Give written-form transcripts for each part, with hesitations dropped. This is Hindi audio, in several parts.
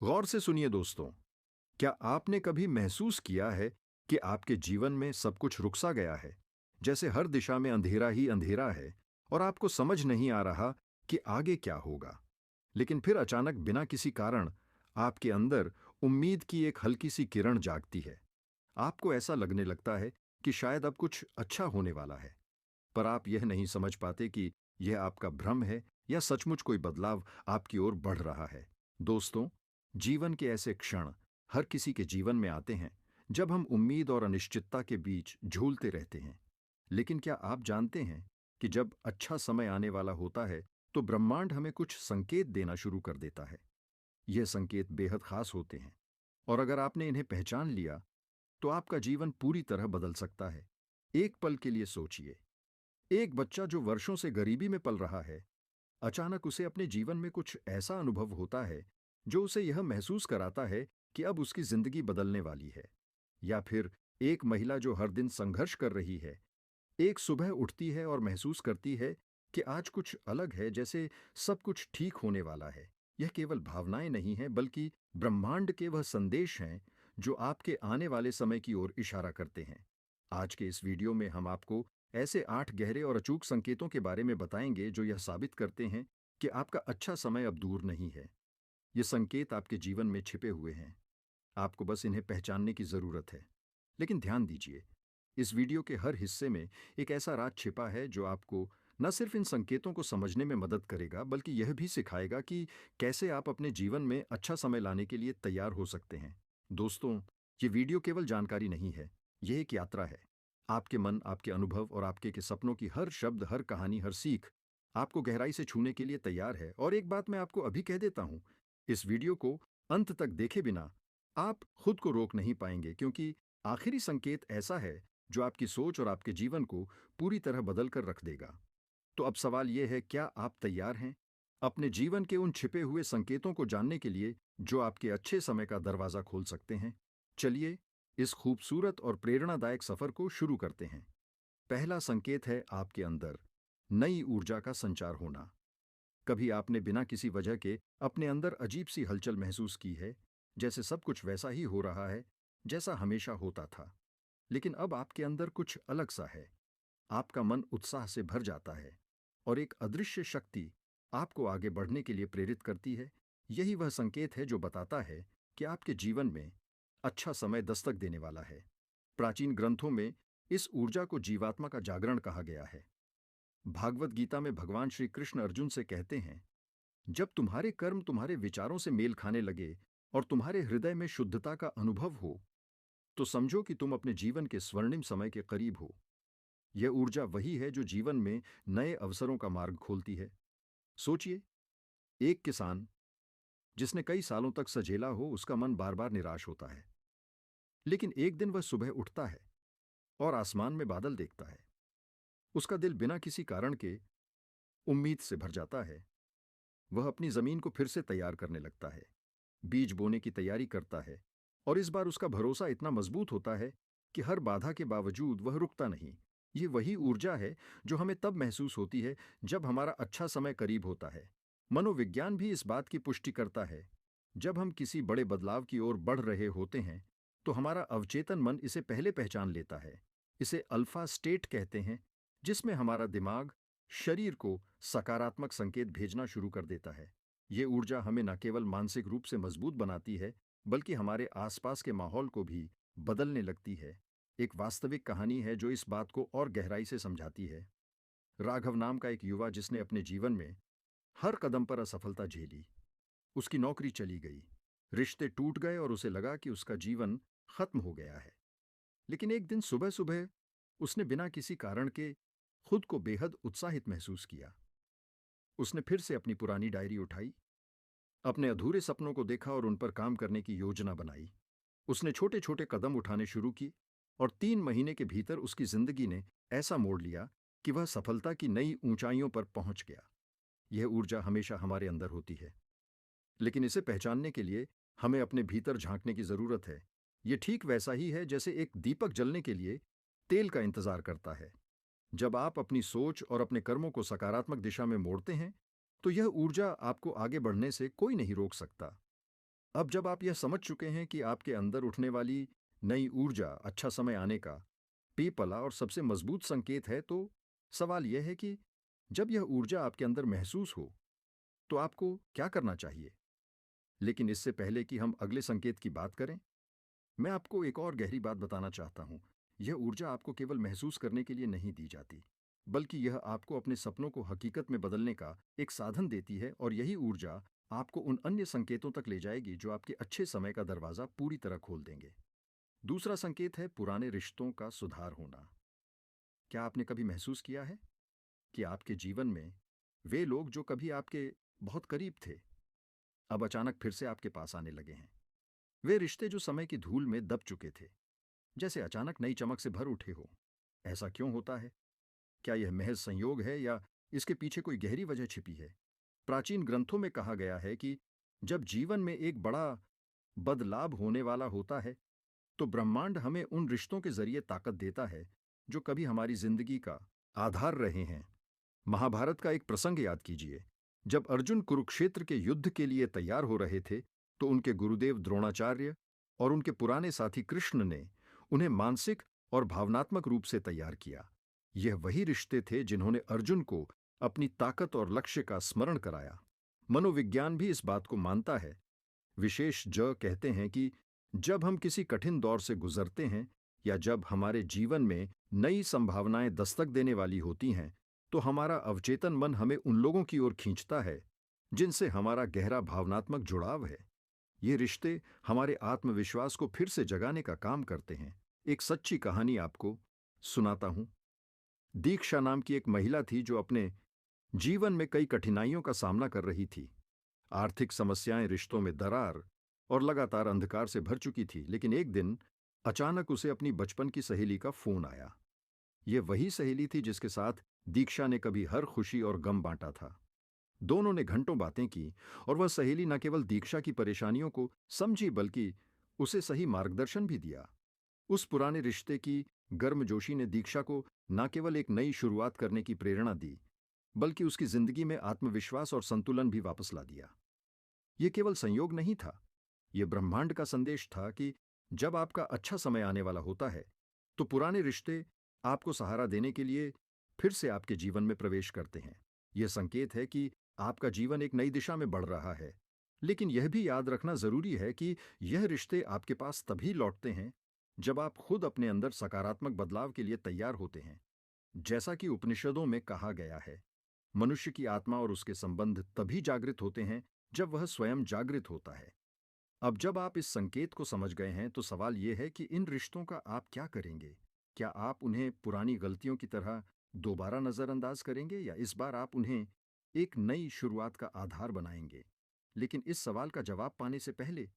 गौर से सुनिए दोस्तों। क्या आपने कभी महसूस किया है कि आपके जीवन में सब कुछ रुक सा गया है, जैसे हर दिशा में अंधेरा ही अंधेरा है और आपको समझ नहीं आ रहा कि आगे क्या होगा। लेकिन फिर अचानक बिना किसी कारण आपके अंदर उम्मीद की एक हल्की सी किरण जागती है। आपको ऐसा लगने लगता है कि शायद अब कुछ अच्छा होने वाला है, पर आप यह नहीं समझ पाते कि यह आपका भ्रम है या सचमुच कोई बदलाव आपकी ओर बढ़ रहा है। दोस्तों, जीवन के ऐसे क्षण हर किसी के जीवन में आते हैं जब हम उम्मीद और अनिश्चितता के बीच झूलते रहते हैं। लेकिन क्या आप जानते हैं कि जब अच्छा समय आने वाला होता है तो ब्रह्मांड हमें कुछ संकेत देना शुरू कर देता है। यह संकेत बेहद खास होते हैं और अगर आपने इन्हें पहचान लिया तो आपका जीवन पूरी तरह बदल सकता है। एक पल के लिए सोचिए। एक बच्चा जो वर्षों से गरीबी में पल रहा है, अचानक उसे अपने जीवन में कुछ ऐसा अनुभव होता है जो उसे यह महसूस कराता है कि अब उसकी जिंदगी बदलने वाली है। या फिर एक महिला जो हर दिन संघर्ष कर रही है, एक सुबह उठती है और महसूस करती है कि आज कुछ अलग है, जैसे सब कुछ ठीक होने वाला है। यह केवल भावनाएं नहीं हैं, बल्कि ब्रह्मांड के वह संदेश हैं जो आपके आने वाले समय की ओर इशारा करते हैं। आज के इस वीडियो में हम आपको ऐसे 8 गहरे और अचूक संकेतों के बारे में बताएंगे जो यह साबित करते हैं कि आपका अच्छा समय अब दूर नहीं है। ये संकेत आपके जीवन में छिपे हुए हैं। आपको बस इन्हें पहचानने की जरूरत है। लेकिन ध्यान दीजिए, इस वीडियो के हर हिस्से में एक ऐसा राज छिपा है जो आपको न सिर्फ इन संकेतों को समझने में मदद करेगा, बल्कि यह भी सिखाएगा कि कैसे आप अपने जीवन में अच्छा समय लाने के लिए तैयार हो सकते हैं। दोस्तों, ये वीडियो केवल जानकारी नहीं है, यह एक यात्रा है। आपके मन, आपके अनुभव और आपके के सपनों की हर शब्द, हर कहानी, हर सीख आपको गहराई से छूने के लिए तैयार है। और एक बात मैं आपको अभी कह देता हूं, इस वीडियो को अंत तक देखे बिना आप खुद को रोक नहीं पाएंगे, क्योंकि आखिरी संकेत ऐसा है जो आपकी सोच और आपके जीवन को पूरी तरह बदल कर रख देगा। तो अब सवाल यह है, क्या आप तैयार हैं अपने जीवन के उन छिपे हुए संकेतों को जानने के लिए जो आपके अच्छे समय का दरवाजा खोल सकते हैं? चलिए इस खूबसूरत और प्रेरणादायक सफर को शुरू करते हैं। पहला संकेत है आपके अंदर नई ऊर्जा का संचार होना। कभी आपने बिना किसी वजह के अपने अंदर अजीब सी हलचल महसूस की है, जैसे सब कुछ वैसा ही हो रहा है जैसा हमेशा होता था, लेकिन अब आपके अंदर कुछ अलग सा है। आपका मन उत्साह से भर जाता है और एक अदृश्य शक्ति आपको आगे बढ़ने के लिए प्रेरित करती है। यही वह संकेत है जो बताता है कि आपके जीवन में अच्छा समय दस्तक देने वाला है। प्राचीन ग्रंथों में इस ऊर्जा को जीवात्मा का जागरण कहा गया है। भागवत गीता में भगवान श्री कृष्ण अर्जुन से कहते हैं, जब तुम्हारे कर्म तुम्हारे विचारों से मेल खाने लगे और तुम्हारे हृदय में शुद्धता का अनुभव हो, तो समझो कि तुम अपने जीवन के स्वर्णिम समय के करीब हो। यह ऊर्जा वही है जो जीवन में नए अवसरों का मार्ग खोलती है। सोचिए, एक किसान जिसने कई सालों तक सजेला हो, उसका मन बार बार निराश होता है। लेकिन एक दिन वह सुबह उठता है और आसमान में बादल देखता है। उसका दिल बिना किसी कारण के उम्मीद से भर जाता है। वह अपनी जमीन को फिर से तैयार करने लगता है, बीज बोने की तैयारी करता है और इस बार उसका भरोसा इतना मजबूत होता है कि हर बाधा के बावजूद वह रुकता नहीं। ये वही ऊर्जा है जो हमें तब महसूस होती है जब हमारा अच्छा समय करीब होता है। मनोविज्ञान भी इस बात की पुष्टि करता है। जब हम किसी बड़े बदलाव की ओर बढ़ रहे होते हैं तो हमारा अवचेतन मन इसे पहले पहचान लेता है। इसे अल्फा स्टेट कहते हैं, जिसमें हमारा दिमाग शरीर को सकारात्मक संकेत भेजना शुरू कर देता है। ये ऊर्जा हमें न केवल मानसिक रूप से मजबूत बनाती है, बल्कि हमारे आसपास के माहौल को भी बदलने लगती है। एक वास्तविक कहानी है जो इस बात को और गहराई से समझाती है। राघव नाम का एक युवा जिसने अपने जीवन में हर कदम पर असफलता झेली। उसकी नौकरी चली गई, रिश्ते टूट गए और उसे लगा कि उसका जीवन खत्म हो गया है। लेकिन एक दिन सुबह सुबह उसने बिना किसी कारण के खुद को बेहद उत्साहित महसूस किया। उसने फिर से अपनी पुरानी डायरी उठाई, अपने अधूरे सपनों को देखा और उन पर काम करने की योजना बनाई। उसने छोटे छोटे कदम उठाने शुरू किए और 3 महीने के भीतर उसकी जिंदगी ने ऐसा मोड़ लिया कि वह सफलता की नई ऊंचाइयों पर पहुंच गया। यह ऊर्जा हमेशा हमारे अंदर होती है, लेकिन इसे पहचानने के लिए हमें अपने भीतर झांकने की जरूरत है। यह ठीक वैसा ही है जैसे एक दीपक जलने के लिए तेल का इंतजार करता है। जब आप अपनी सोच और अपने कर्मों को सकारात्मक दिशा में मोड़ते हैं, तो यह ऊर्जा आपको आगे बढ़ने से कोई नहीं रोक सकता। अब जब आप यह समझ चुके हैं कि आपके अंदर उठने वाली नई ऊर्जा अच्छा समय आने का पीपला और सबसे मजबूत संकेत है, तो सवाल यह है कि जब यह ऊर्जा आपके अंदर महसूस हो तो आपको क्या करना चाहिए। लेकिन इससे पहले कि हम अगले संकेत की बात करें, मैं आपको एक और गहरी बात बताना चाहता हूं। यह ऊर्जा आपको केवल महसूस करने के लिए नहीं दी जाती, बल्कि यह आपको अपने सपनों को हकीकत में बदलने का एक साधन देती है, और यही ऊर्जा आपको उन अन्य संकेतों तक ले जाएगी जो आपके अच्छे समय का दरवाजा पूरी तरह खोल देंगे। दूसरा संकेत है पुराने रिश्तों का सुधार होना। क्या आपने कभी महसूस किया है कि आपके जीवन में वे लोग जो कभी आपके बहुत करीब थे, अब अचानक फिर से आपके पास आने लगे हैं? वे रिश्ते जो समय की धूल में दब चुके थे, जैसे अचानक नई चमक से भर उठे हो। ऐसा क्यों होता है? क्या यह महज संयोग है या इसके पीछे कोई गहरी वजह छिपी है? प्राचीन ग्रंथों में कहा गया है कि जब जीवन में एक बड़ा बदलाव होने वाला होता है, तो ब्रह्मांड हमें उन रिश्तों के जरिए ताकत देता है जो कभी हमारी जिंदगी का आधार रहे हैं। महाभारत का एक प्रसंग याद कीजिए। जब अर्जुन कुरुक्षेत्र के युद्ध के लिए तैयार हो रहे थे, तो उनके गुरुदेव द्रोणाचार्य और उनके पुराने साथी कृष्ण ने उन्हें मानसिक और भावनात्मक रूप से तैयार किया। यह वही रिश्ते थे जिन्होंने अर्जुन को अपनी ताकत और लक्ष्य का स्मरण कराया। मनोविज्ञान भी इस बात को मानता है। विशेष ज कहते हैं कि जब हम किसी कठिन दौर से गुजरते हैं या जब हमारे जीवन में नई संभावनाएं दस्तक देने वाली होती हैं, तो हमारा अवचेतन मन हमें उन लोगों की ओर खींचता है जिनसे हमारा गहरा भावनात्मक जुड़ाव है। ये रिश्ते हमारे आत्मविश्वास को फिर से जगाने का काम करते हैं। एक सच्ची कहानी आपको सुनाता हूं। दीक्षा नाम की एक महिला थी जो अपने जीवन में कई कठिनाइयों का सामना कर रही थी। आर्थिक समस्याएं, रिश्तों में दरार और लगातार अंधकार से भर चुकी थी। लेकिन एक दिन अचानक उसे अपनी बचपन की सहेली का फोन आया। यह वही सहेली थी जिसके साथ दीक्षा ने कभी हर खुशी और गम बांटा था। दोनों ने घंटों बातें की, और वह सहेली न केवल दीक्षा की परेशानियों को समझी बल्कि उसे सही मार्गदर्शन भी दिया। उस पुराने रिश्ते की गर्मजोशी ने दीक्षा को न केवल एक नई शुरुआत करने की प्रेरणा दी, बल्कि उसकी जिंदगी में आत्मविश्वास और संतुलन भी वापस ला दिया। यह केवल संयोग नहीं था, यह ब्रह्मांड का संदेश था कि जब आपका अच्छा समय आने वाला होता है, तो पुराने रिश्ते आपको सहारा देने के लिए फिर से आपके जीवन में प्रवेश करते हैं। यह संकेत है कि आपका जीवन एक नई दिशा में बढ़ रहा है। लेकिन यह भी याद रखना जरूरी है कि यह रिश्ते आपके पास तभी लौटते हैं जब आप खुद अपने अंदर सकारात्मक बदलाव के लिए तैयार होते हैं। जैसा कि उपनिषदों में कहा गया है, मनुष्य की आत्मा और उसके संबंध तभी जागृत होते हैं जब वह स्वयं जागृत होता है। अब जब आप इस संकेत को समझ गए हैं, तो सवाल यह है कि इन रिश्तों का आप क्या करेंगे। क्या आप उन्हें पुरानी गलतियों की तरह दोबारा नजरअंदाज करेंगे, या इस बार आप उन्हें एक नई शुरुआत का आधार बनाएंगे। लेकिन इस सवाल का जवाब पाने से पहले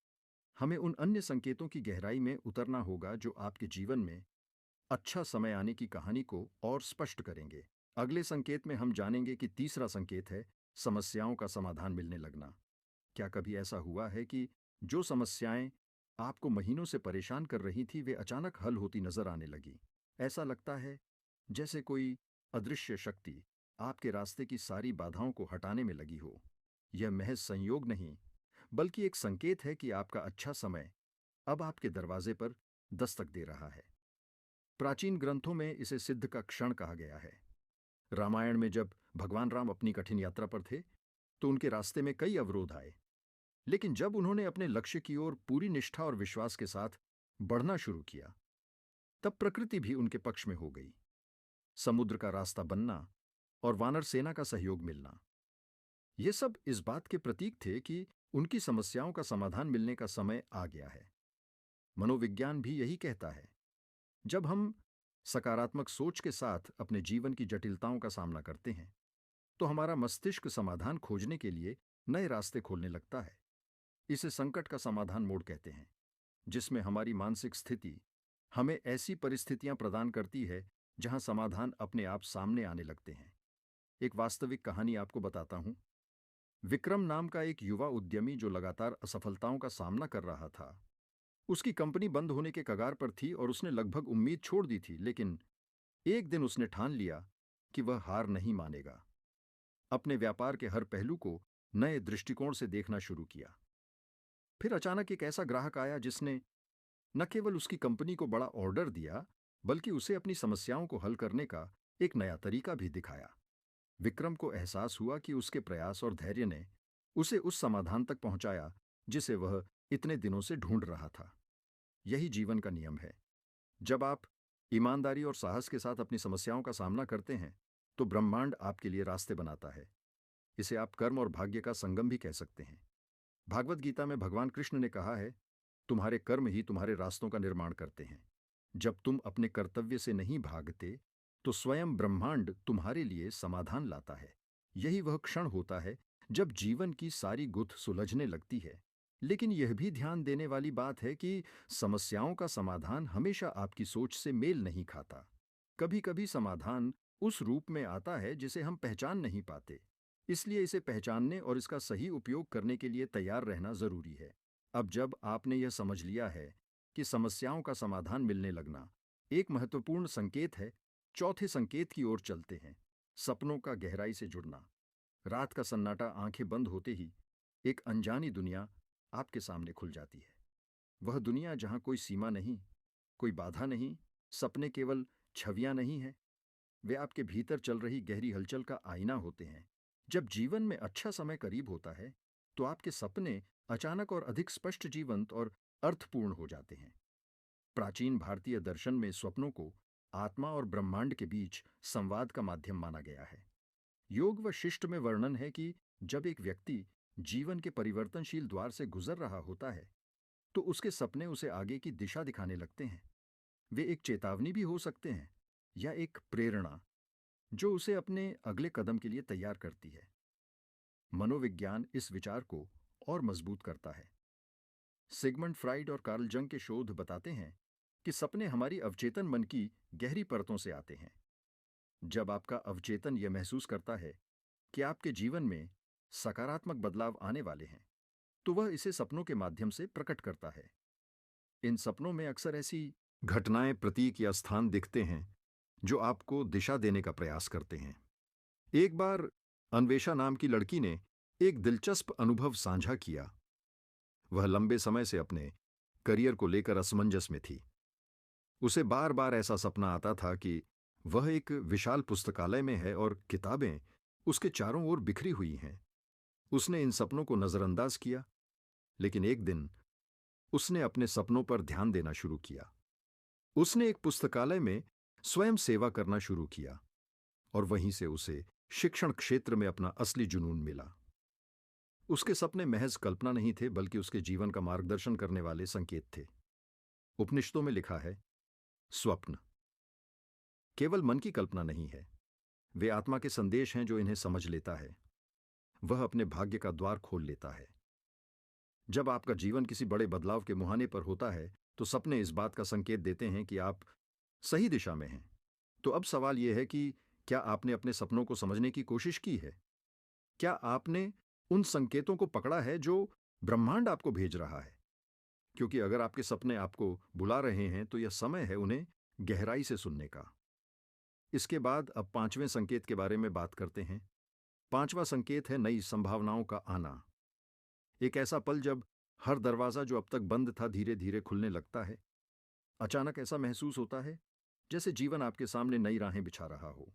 हमें उन अन्य संकेतों की गहराई में उतरना होगा जो आपके जीवन में अच्छा समय आने की कहानी को और स्पष्ट करेंगे। अगले संकेत में हम जानेंगे कि तीसरा संकेत है समस्याओं का समाधान मिलने लगना। क्या कभी ऐसा हुआ है कि जो समस्याएं आपको महीनों से परेशान कर रही थी, वे अचानक हल होती नजर आने लगी? ऐसा लगता है जैसे कोई अदृश्य शक्ति आपके रास्ते की सारी बाधाओं को हटाने में लगी हो। यह महज संयोग नहीं, बल्कि एक संकेत है कि आपका अच्छा समय अब आपके दरवाजे पर दस्तक दे रहा है। प्राचीन ग्रंथों में इसे सिद्ध का क्षण कहा गया है। रामायण में जब भगवान राम अपनी कठिन यात्रा पर थे, तो उनके रास्ते में कई अवरोध आए। लेकिन जब उन्होंने अपने लक्ष्य की ओर पूरी निष्ठा और विश्वास के साथ बढ़ना शुरू किया, तब प्रकृति भी उनके पक्ष में हो गई। समुद्र का रास्ता बनना और वानर सेना का सहयोग मिलना, ये सब इस बात के प्रतीक थे कि उनकी समस्याओं का समाधान मिलने का समय आ गया है। मनोविज्ञान भी यही कहता है। जब हम सकारात्मक सोच के साथ अपने जीवन की जटिलताओं का सामना करते हैं, तो हमारा मस्तिष्क समाधान खोजने के लिए नए रास्ते खोलने लगता है। इसे संकट का समाधान मोड कहते हैं, जिसमें हमारी मानसिक स्थिति हमें ऐसी परिस्थितियां प्रदान करती है जहां समाधान अपने आप सामने आने लगते हैं। एक वास्तविक कहानी आपको बताता हूं। विक्रम नाम का एक युवा उद्यमी जो लगातार असफलताओं का सामना कर रहा था। उसकी कंपनी बंद होने के कगार पर थी और उसने लगभग उम्मीद छोड़ दी थी। लेकिन एक दिन उसने ठान लिया कि वह हार नहीं मानेगा। अपने व्यापार के हर पहलू को नए दृष्टिकोण से देखना शुरू किया। फिर अचानक एक ऐसा ग्राहक आया जिसने न केवल उसकी कंपनी को बड़ा ऑर्डर दिया, बल्कि उसे अपनी समस्याओं को हल करने का एक नया तरीका भी दिखाया। विक्रम को एहसास हुआ कि उसके प्रयास और धैर्य ने उसे उस समाधान तक पहुंचाया जिसे वह इतने दिनों से ढूंढ रहा था। यही जीवन का नियम है। जब आप ईमानदारी और साहस के साथ अपनी समस्याओं का सामना करते हैं, तो ब्रह्मांड आपके लिए रास्ते बनाता है। इसे आप कर्म और भाग्य का संगम भी कह सकते हैं। भागवत गीता में भगवान कृष्ण ने कहा है, तुम्हारे कर्म ही तुम्हारे रास्तों का निर्माण करते हैं। जब तुम अपने कर्तव्य से नहीं भागते, तो स्वयं ब्रह्मांड तुम्हारे लिए समाधान लाता है। यही वह क्षण होता है जब जीवन की सारी गुथ सुलझने लगती है। लेकिन यह भी ध्यान देने वाली बात है कि समस्याओं का समाधान हमेशा आपकी सोच से मेल नहीं खाता। कभी कभी समाधान उस रूप में आता है जिसे हम पहचान नहीं पाते। इसलिए इसे पहचानने और इसका सही उपयोग करने के लिए तैयार रहना जरूरी है। अब जब आपने यह समझ लिया है कि समस्याओं का समाधान मिलने लगना एक महत्वपूर्ण संकेत है, चौथे संकेत की ओर चलते हैं। सपनों का गहराई से जुड़ना। रात का सन्नाटा आंखें बंद होते ही एक अनजानी दुनिया आपके सामने खुल जाती है। वह दुनिया जहां कोई सीमा नहीं, कोई बाधा नहीं, सपने केवल छवियां नहीं हैं, वे आपके भीतर चल रही गहरी हलचल का आईना होते हैं। जब जीवन में अच्छा समय करीब होता है, तो आपके सपने अचानक और अधिक स्पष्ट, जीवंत और अर्थपूर्ण हो जाते हैं। प्राचीन भारतीय दर्शन में स्वप्नों को आत्मा और ब्रह्मांड के बीच संवाद का माध्यम माना गया है। योग व शिष्ट में वर्णन है कि जब एक व्यक्ति जीवन के परिवर्तनशील द्वार से गुजर रहा होता है, तो उसके सपने उसे आगे की दिशा दिखाने लगते हैं। वे एक चेतावनी भी हो सकते हैं या एक प्रेरणा, जो उसे अपने अगले कदम के लिए तैयार करती है। मनोविज्ञान इस विचार को और मजबूत करता है। सिगमंड फ्राइड और कार्ल जंग के शोध बताते हैं कि सपने हमारी अवचेतन मन की गहरी परतों से आते हैं। जब आपका अवचेतन यह महसूस करता है कि आपके जीवन में सकारात्मक बदलाव आने वाले हैं, तो वह इसे सपनों के माध्यम से प्रकट करता है। इन सपनों में अक्सर ऐसी घटनाएं, प्रतीक या स्थान दिखते हैं जो आपको दिशा देने का प्रयास करते हैं। एक बार अन्वेषा नाम की लड़की ने एक दिलचस्प अनुभव साझा किया। वह लंबे समय से अपने करियर को लेकर असमंजस में थी। उसे बार बार ऐसा सपना आता था कि वह एक विशाल पुस्तकालय में है और किताबें उसके चारों ओर बिखरी हुई हैं। उसने इन सपनों को नजरअंदाज किया, लेकिन एक दिन उसने अपने सपनों पर ध्यान देना शुरू किया। उसने एक पुस्तकालय में स्वयं सेवा करना शुरू किया और वहीं से उसे शिक्षण क्षेत्र में अपना असली जुनून मिला। उसके सपने महज कल्पना नहीं थे, बल्कि उसके जीवन का मार्गदर्शन करने वाले संकेत थे। उपनिषदों में लिखा है, स्वप्न केवल मन की कल्पना नहीं है, वे आत्मा के संदेश हैं जो इन्हें समझ लेता है। वह अपने भाग्य का द्वार खोल लेता है। जब आपका जीवन किसी बड़े बदलाव के मुहाने पर होता है, तो सपने इस बात का संकेत देते हैं कि आप सही दिशा में हैं। तो अब सवाल यह है कि क्या आपने अपने सपनों को समझने की कोशिश की है? क्या आपने उन संकेतों को पकड़ा है जो ब्रह्मांड आपको भेज रहा है? क्योंकि अगर आपके सपने आपको बुला रहे हैं, तो यह समय है उन्हें गहराई से सुनने का। इसके बाद अब पांचवें संकेत के बारे में बात करते हैं। पांचवा संकेत है नई संभावनाओं का आना। एक ऐसा पल जब हर दरवाजा जो अब तक बंद था धीरे धीरे खुलने लगता है। अचानक ऐसा महसूस होता है जैसे जीवन आपके सामने नई राहें बिछा रहा हो।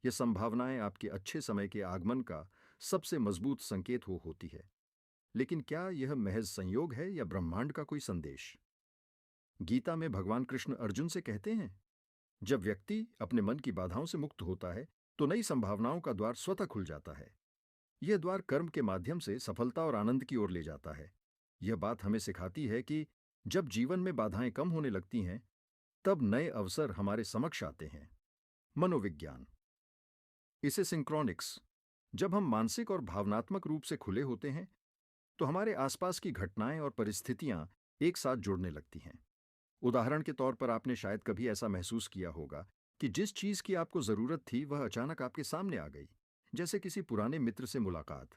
यह संभावनाएं आपके अच्छे समय के आगमन का सबसे मजबूत संकेत होती है। लेकिन क्या यह महज संयोग है या ब्रह्मांड का कोई संदेश? गीता में भगवान कृष्ण अर्जुन से कहते हैं, जब व्यक्ति अपने मन की बाधाओं से मुक्त होता है, तो नई संभावनाओं का द्वार स्वतः खुल जाता है। यह द्वार कर्म के माध्यम से सफलता और आनंद की ओर ले जाता है। यह बात हमें सिखाती है कि जब जीवन में बाधाएं कम होने लगती हैं, तब नए अवसर हमारे समक्ष आते हैं। मनोविज्ञान इसे सिंक्रोनिक्स। जब हम मानसिक और भावनात्मक रूप से खुले होते हैं, तो हमारे आसपास की घटनाएं और परिस्थितियां एक साथ जुड़ने लगती हैं। उदाहरण के तौर पर आपने शायद कभी ऐसा महसूस किया होगा कि जिस चीज की आपको जरूरत थी वह अचानक आपके सामने आ गई। जैसे किसी पुराने मित्र से मुलाकात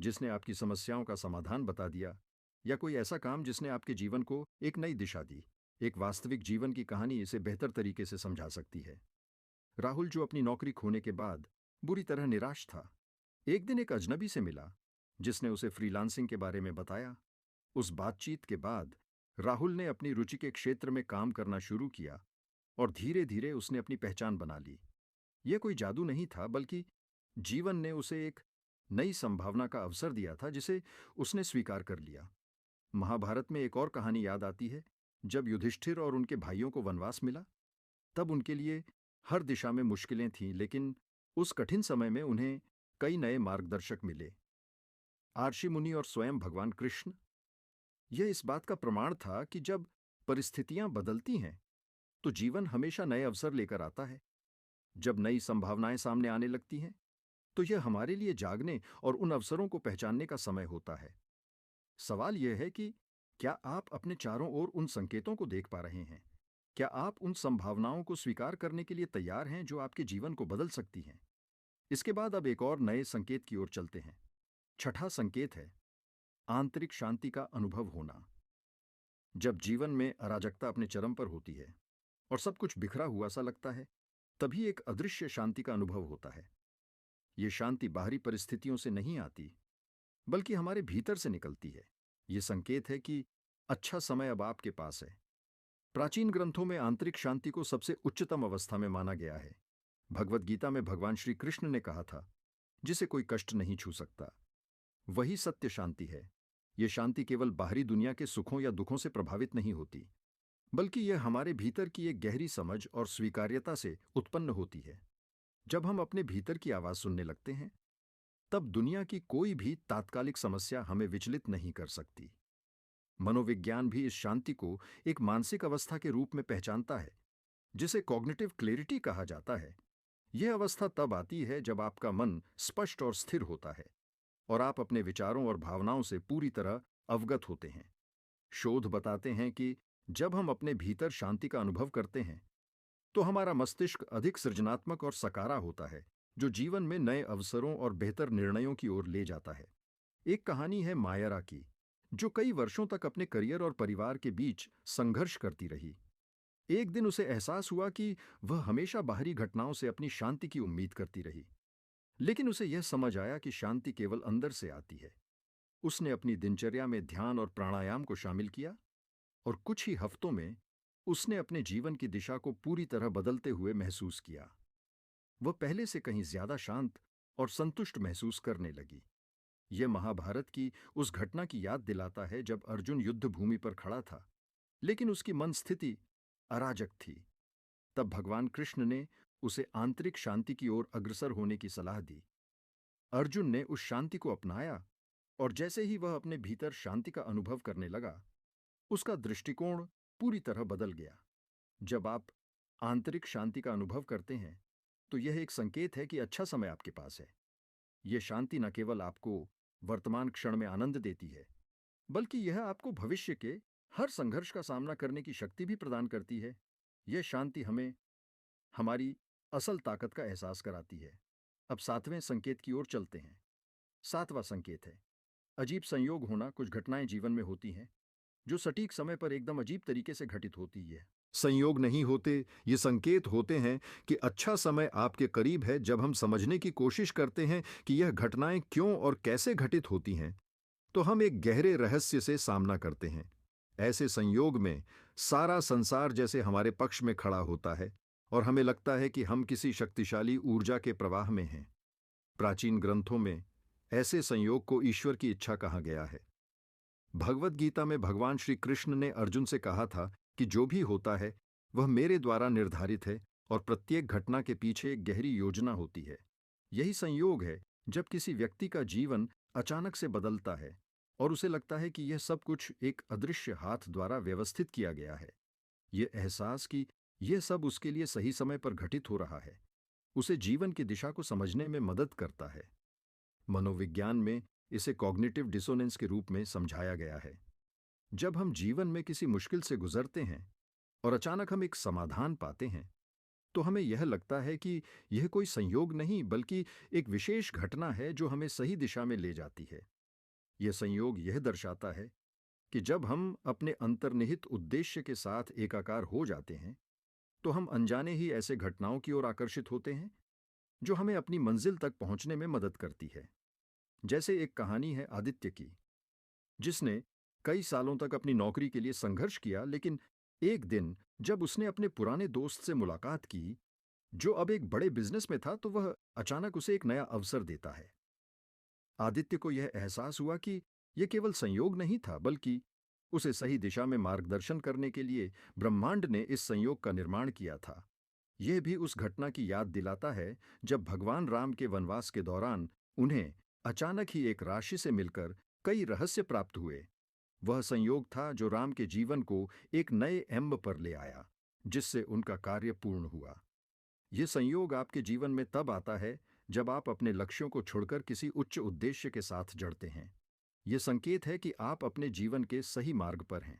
जिसने आपकी समस्याओं का समाधान बता दिया, या कोई ऐसा काम जिसने आपके जीवन को एक नई दिशा दी। एक वास्तविक जीवन की कहानी इसे बेहतर तरीके से समझा सकती है। राहुल, जो अपनी नौकरी खोने के बाद बुरी तरह निराश था, एक दिन एक अजनबी से मिला जिसने उसे फ्रीलांसिंग के बारे में बताया। उस बातचीत के बाद राहुल ने अपनी रुचि के क्षेत्र में काम करना शुरू किया और धीरे धीरे उसने अपनी पहचान बना ली। यह कोई जादू नहीं था, बल्कि जीवन ने उसे एक नई संभावना का अवसर दिया था जिसे उसने स्वीकार कर लिया। महाभारत में एक और कहानी याद आती है। जब युधिष्ठिर और उनके भाइयों को वनवास मिला, तब उनके लिए हर दिशा में मुश्किलें थीं, लेकिन उस कठिन समय में उन्हें कई नए मार्गदर्शक मिले, आर्षि मुनि और स्वयं भगवान कृष्ण। यह इस बात का प्रमाण था कि जब परिस्थितियां बदलती हैं तो जीवन हमेशा नए अवसर लेकर आता है। जब नई संभावनाएं सामने आने लगती हैं तो यह हमारे लिए जागने और उन अवसरों को पहचानने का समय होता है। सवाल यह है कि क्या आप अपने चारों ओर उन संकेतों को देख पा रहे हैं? क्या आप उन संभावनाओं को स्वीकार करने के लिए तैयार हैं जो आपके जीवन को बदल सकती हैं? इसके बाद अब एक और नए संकेत की ओर चलते हैं। छठा संकेत है आंतरिक शांति का अनुभव होना। जब जीवन में अराजकता अपने चरम पर होती है और सब कुछ बिखरा हुआ सा लगता है, तभी एक अदृश्य शांति का अनुभव होता है। ये शांति बाहरी परिस्थितियों से नहीं आती, बल्कि हमारे भीतर से निकलती है। ये संकेत है कि अच्छा समय अब आपके पास है। प्राचीन ग्रंथों में आंतरिक शांति को सबसे उच्चतम अवस्था में माना गया है। भगवत गीता में भगवान श्री कृष्ण ने कहा था, जिसे कोई कष्ट नहीं छू सकता, वही सत्य शांति है। यह शांति केवल बाहरी दुनिया के सुखों या दुखों से प्रभावित नहीं होती, बल्कि यह हमारे भीतर की एक गहरी समझ और स्वीकार्यता से उत्पन्न होती है। जब हम अपने भीतर की आवाज सुनने लगते हैं, तब दुनिया की कोई भी तात्कालिक समस्या हमें विचलित नहीं कर सकती। मनोविज्ञान भी इस शांति को एक मानसिक अवस्था के रूप में पहचानता है, जिसे कॉग्निटिव क्लैरिटी कहा जाता है। यह अवस्था तब आती है जब आपका मन स्पष्ट और स्थिर होता है और आप अपने विचारों और भावनाओं से पूरी तरह अवगत होते हैं। शोध बताते हैं कि जब हम अपने भीतर शांति का अनुभव करते हैं, तो हमारा मस्तिष्क अधिक सृजनात्मक और सकारा होता है, जो जीवन में नए अवसरों और बेहतर निर्णयों की ओर ले जाता है। एक कहानी है मायरा की, जो कई वर्षों तक अपने करियर और परिवार के बीच संघर्ष करती रही। एक दिन उसे एहसास हुआ कि वह हमेशा बाहरी घटनाओं से अपनी शांति की उम्मीद करती रही, लेकिन उसे यह समझ आया कि शांति केवल अंदर से आती है। उसने अपनी दिनचर्या में ध्यान और प्राणायाम को शामिल किया और कुछ ही हफ्तों में उसने अपने जीवन की दिशा को पूरी तरह बदलते हुए महसूस किया। वह पहले से कहीं ज्यादा शांत और संतुष्ट महसूस करने लगी। यह महाभारत की उस घटना की याद दिलाता है जब अर्जुन युद्ध भूमि पर खड़ा था, लेकिन उसकी मन स्थिति अराजक थी। तब भगवान कृष्ण ने उसे आंतरिक शांति की ओर अग्रसर होने की सलाह दी। अर्जुन ने उस शांति को अपनाया और जैसे ही वह अपने भीतर शांति का अनुभव करने लगा, उसका दृष्टिकोण पूरी तरह बदल गया। जब आप आंतरिक शांति का अनुभव करते हैं, तो यह एक संकेत है कि अच्छा समय आपके पास है। यह शांति न केवल आपको वर्तमान क्षण में आनंद देती है, बल्कि यह आपको भविष्य के हर संघर्ष का सामना करने की शक्ति भी प्रदान करती है। यह शांति हमें हमारी असल ताकत का एहसास कराती है। अब सातवें संकेत की ओर चलते हैं। सातवां संकेत है अजीब संयोग होना। कुछ घटनाएं जीवन में होती हैं जो सटीक समय पर एकदम अजीब तरीके से घटित होती है। संयोग नहीं होते, ये संकेत होते हैं कि अच्छा समय आपके करीब है। जब हम समझने की कोशिश करते हैं कि यह घटनाएं क्यों और कैसे घटित होती हैं, तो हम एक गहरे रहस्य से सामना करते हैं। ऐसे संयोग में सारा संसार जैसे हमारे पक्ष में खड़ा होता है और हमें लगता है कि हम किसी शक्तिशाली ऊर्जा के प्रवाह में हैं। प्राचीन ग्रंथों में ऐसे संयोग को ईश्वर की इच्छा कहा गया है। भगवत गीता में भगवान श्री कृष्ण ने अर्जुन से कहा था कि जो भी होता है वह मेरे द्वारा निर्धारित है और प्रत्येक घटना के पीछे एक गहरी योजना होती है। यही संयोग है जब किसी व्यक्ति का जीवन अचानक से बदलता है और उसे लगता है कि यह सब कुछ एक अदृश्य हाथ द्वारा व्यवस्थित किया गया है। यह एहसास कि यह सब उसके लिए सही समय पर घटित हो रहा है, उसे जीवन की दिशा को समझने में मदद करता है। मनोविज्ञान में इसे कॉग्निटिव डिसोनेंस के रूप में समझाया गया है। जब हम जीवन में किसी मुश्किल से गुजरते हैं और अचानक हम एक समाधान पाते हैं, तो हमें यह लगता है कि यह कोई संयोग नहीं, बल्कि एक विशेष घटना है जो हमें सही दिशा में ले जाती है। यह संयोग यह दर्शाता है कि जब हम अपने अंतर्निहित उद्देश्य के साथ एकाकार हो जाते हैं, तो हम अनजाने ही ऐसे घटनाओं की ओर आकर्षित होते हैं जो हमें अपनी मंजिल तक पहुंचने में मदद करती है। जैसे एक कहानी है आदित्य की, जिसने कई सालों तक अपनी नौकरी के लिए संघर्ष किया, लेकिन एक दिन जब उसने अपने पुराने दोस्त से मुलाकात की, जो अब एक बड़े बिजनेस में था, तो वह अचानक उसे एक नया अवसर देता है। आदित्य को यह एहसास हुआ कि यह केवल संयोग नहीं था, बल्कि उसे सही दिशा में मार्गदर्शन करने के लिए ब्रह्मांड ने इस संयोग का निर्माण किया था। यह भी उस घटना की याद दिलाता है जब भगवान राम के वनवास के दौरान उन्हें अचानक ही एक राशि से मिलकर कई रहस्य प्राप्त हुए। वह संयोग था जो राम के जीवन को एक नए एम्ब पर ले आया, जिससे उनका कार्य पूर्ण हुआ। ये संयोग आपके जीवन में तब आता है जब आप अपने लक्ष्यों को छोड़कर किसी उच्च उद्देश्य के साथ जड़ते हैं। ये संकेत है कि आप अपने जीवन के सही मार्ग पर हैं।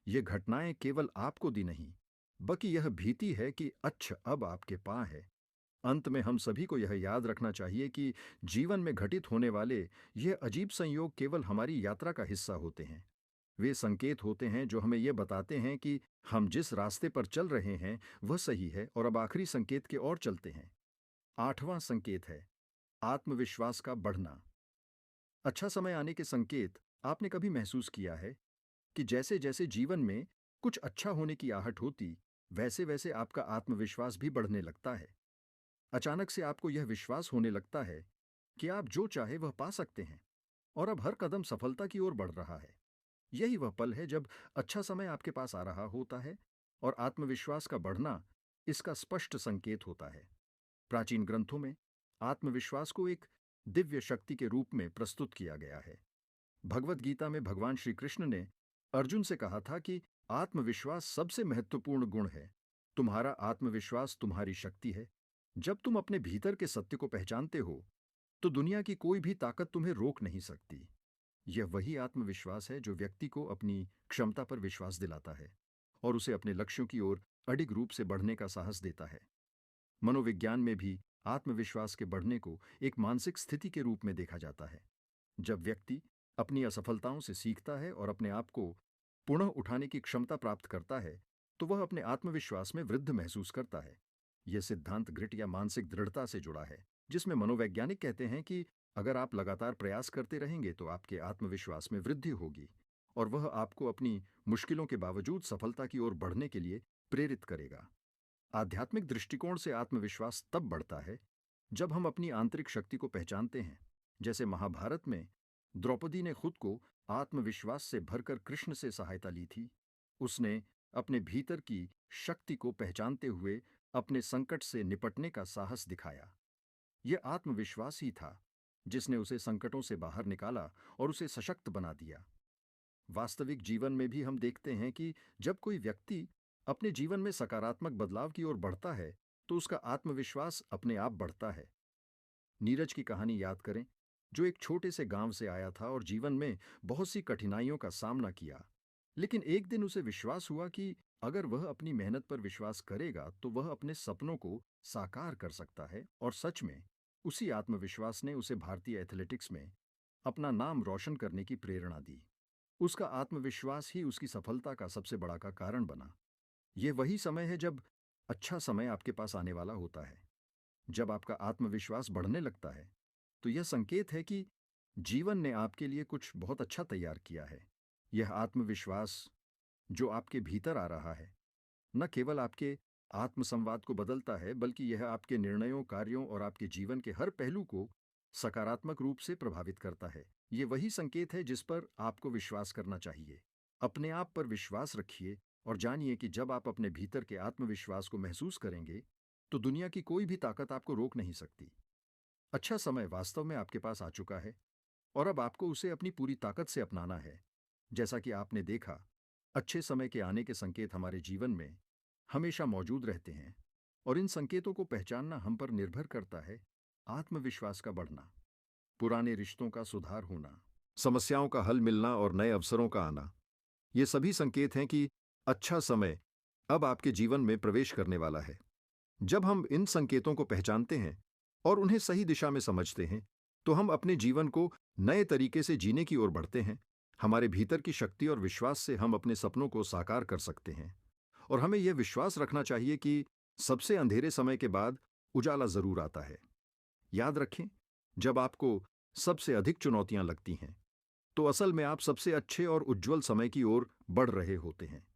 ये घटनाएं केवल आपको दी नहीं, बल्कि यह भीति है कि अच्छा अब आपके पां है। अंत में हम सभी को यह याद रखना चाहिए कि जीवन में घटित होने वाले ये अजीब संयोग केवल हमारी यात्रा का हिस्सा होते हैं। वे संकेत होते हैं जो हमें यह बताते हैं कि हम जिस रास्ते पर चल रहे हैं वह सही है, और अब आखिरी संकेत की ओर चलते हैं। आठवां संकेत है आत्मविश्वास का बढ़ना। अच्छा समय आने के संकेत आपने कभी महसूस किया है कि जैसे जैसे जीवन में कुछ अच्छा होने की आहट होती, वैसे वैसे आपका आत्मविश्वास भी बढ़ने लगता है। अचानक से आपको यह विश्वास होने लगता है कि आप जो चाहे वह पा सकते हैं, और अब हर कदम सफलता की ओर बढ़ रहा है। यही वह पल है जब अच्छा समय आपके पास आ रहा होता है, और आत्मविश्वास का बढ़ना इसका स्पष्ट संकेत होता है। प्राचीन ग्रंथों में आत्मविश्वास को एक दिव्य शक्ति के रूप में प्रस्तुत किया गया है। भगवत गीता में भगवान श्री कृष्ण ने अर्जुन से कहा था कि आत्मविश्वास सबसे महत्वपूर्ण गुण है। तुम्हारा आत्मविश्वास तुम्हारी शक्ति है। जब तुम अपने भीतर के सत्य को पहचानते हो, तो दुनिया की कोई भी ताकत तुम्हें रोक नहीं सकती। यह वही आत्मविश्वास है जो व्यक्ति को अपनी क्षमता पर विश्वास दिलाता है और उसे अपने लक्ष्यों की ओर अडिग रूप से बढ़ने का साहस देता है। मनोविज्ञान में भी आत्मविश्वास के बढ़ने को एक मानसिक स्थिति के रूप में देखा जाता है। जब व्यक्ति अपनी असफलताओं से सीखता है और अपने आप को पुनः उठाने की क्षमता प्राप्त करता है, तो वह अपने आत्मविश्वास में वृद्धि महसूस करता है। यह सिद्धांत ग्रिट या मानसिक दृढ़ता से जुड़ा है, जिसमें मनोवैज्ञानिक कहते हैं कि अगर आप लगातार प्रयास करते रहेंगे तो आपके आत्मविश्वास में वृद्धि होगी, और वह आपको अपनी मुश्किलों के बावजूद सफलता की ओर बढ़ने के लिए प्रेरित करेगा। आध्यात्मिक दृष्टिकोण से आत्मविश्वास तब बढ़ता है जब हम अपनी आंतरिक शक्ति को पहचानते हैं। जैसे महाभारत में द्रौपदी ने खुद को आत्मविश्वास से भरकर कृष्ण से सहायता ली थी। उसने अपने भीतर की शक्ति को पहचानते हुए अपने संकट से निपटने का साहस दिखाया। यह आत्मविश्वास ही था जिसने उसे संकटों से बाहर निकाला और उसे सशक्त बना दिया। वास्तविक जीवन में भी हम देखते हैं कि जब कोई व्यक्ति अपने जीवन में सकारात्मक बदलाव की ओर बढ़ता है, तो उसका आत्मविश्वास अपने आप बढ़ता है। नीरज की कहानी याद करें, जो एक छोटे से गांव से आया था और जीवन में बहुत सी कठिनाइयों का सामना किया। लेकिन एक दिन उसे विश्वास हुआ कि अगर वह अपनी मेहनत पर विश्वास करेगा तो वह अपने सपनों को साकार कर सकता है, और सच में उसी आत्मविश्वास ने उसे भारतीय एथलेटिक्स में अपना नाम रोशन करने की प्रेरणा दी। उसका आत्मविश्वास ही उसकी सफलता का सबसे बड़ा का कारण बना। यह वही समय है जब अच्छा समय आपके पास आने वाला होता है। जब आपका आत्मविश्वास बढ़ने लगता है, तो यह संकेत है कि जीवन ने आपके लिए कुछ बहुत अच्छा तैयार किया है। यह आत्मविश्वास जो आपके भीतर आ रहा है, न केवल आपके आत्मसंवाद को बदलता है, बल्कि यह आपके निर्णयों, कार्यों और आपके जीवन के हर पहलू को सकारात्मक रूप से प्रभावित करता है। ये वही संकेत है जिस पर आपको विश्वास करना चाहिए। अपने आप पर विश्वास रखिए और जानिए कि जब आप अपने भीतर के आत्मविश्वास को महसूस करेंगे, तो दुनिया की कोई भी ताकत आपको रोक नहीं सकती। अच्छा समय वास्तव में आपके पास आ चुका है, और अब आपको उसे अपनी पूरी ताकत से अपनाना है। जैसा कि आपने देखा, अच्छे समय के आने के संकेत हमारे जीवन में हमेशा मौजूद रहते हैं, और इन संकेतों को पहचानना हम पर निर्भर करता है। आत्मविश्वास का बढ़ना, पुराने रिश्तों का सुधार होना, समस्याओं का हल मिलना और नए अवसरों का आना, ये सभी संकेत हैं कि अच्छा समय अब आपके जीवन में प्रवेश करने वाला है। जब हम इन संकेतों को पहचानते हैं और उन्हें सही दिशा में समझते हैं, तो हम अपने जीवन को नए तरीके से जीने की ओर बढ़ते हैं। हमारे भीतर की शक्ति और विश्वास से हम अपने सपनों को साकार कर सकते हैं, और हमें यह विश्वास रखना चाहिए कि सबसे अंधेरे समय के बाद उजाला जरूर आता है। याद रखें, जब आपको सबसे अधिक चुनौतियां लगती हैं, तो असल में आप सबसे अच्छे और उज्जवल समय की ओर बढ़ रहे होते हैं।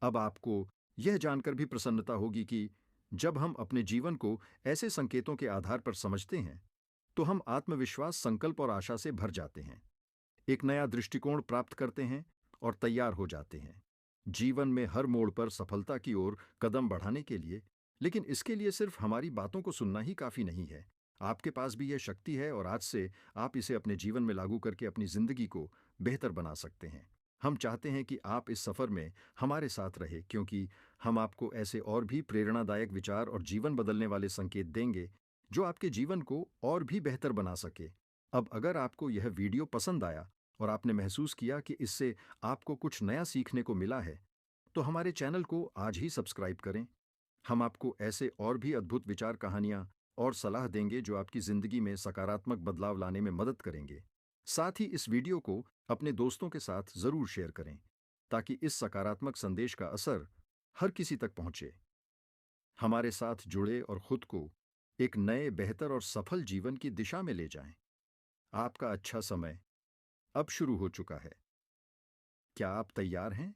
अब आपको यह जानकर भी प्रसन्नता होगी कि जब हम अपने जीवन को ऐसे संकेतों के आधार पर समझते हैं, तो हम आत्मविश्वास, संकल्प और आशा से भर जाते हैं, एक नया दृष्टिकोण प्राप्त करते हैं और तैयार हो जाते हैं जीवन में हर मोड़ पर सफलता की ओर कदम बढ़ाने के लिए। लेकिन इसके लिए सिर्फ हमारी बातों को सुनना ही काफी नहीं है। आपके पास भी यह शक्ति है और आज से आप इसे अपने जीवन में लागू करके अपनी जिंदगी को बेहतर बना सकते हैं। हम चाहते हैं कि आप इस सफर में हमारे साथ रहे, क्योंकि हम आपको ऐसे और भी प्रेरणादायक विचार और जीवन बदलने वाले संकेत देंगे जो आपके जीवन को और भी बेहतर बना सके। अब अगर आपको यह वीडियो पसंद आया और आपने महसूस किया कि इससे आपको कुछ नया सीखने को मिला है, तो हमारे चैनल को आज ही सब्सक्राइब करें। हम आपको ऐसे और भी अद्भुत विचार, कहानियां और सलाह देंगे जो आपकी जिंदगी में सकारात्मक बदलाव लाने में मदद करेंगे। साथ ही इस वीडियो को अपने दोस्तों के साथ जरूर शेयर करें, ताकि इस सकारात्मक संदेश का असर हर किसी तक पहुंचे। हमारे साथ जुड़े और खुद को एक नए, बेहतर और सफल जीवन की दिशा में ले जाएं। आपका अच्छा समय अब शुरू हो चुका है। क्या आप तैयार हैं?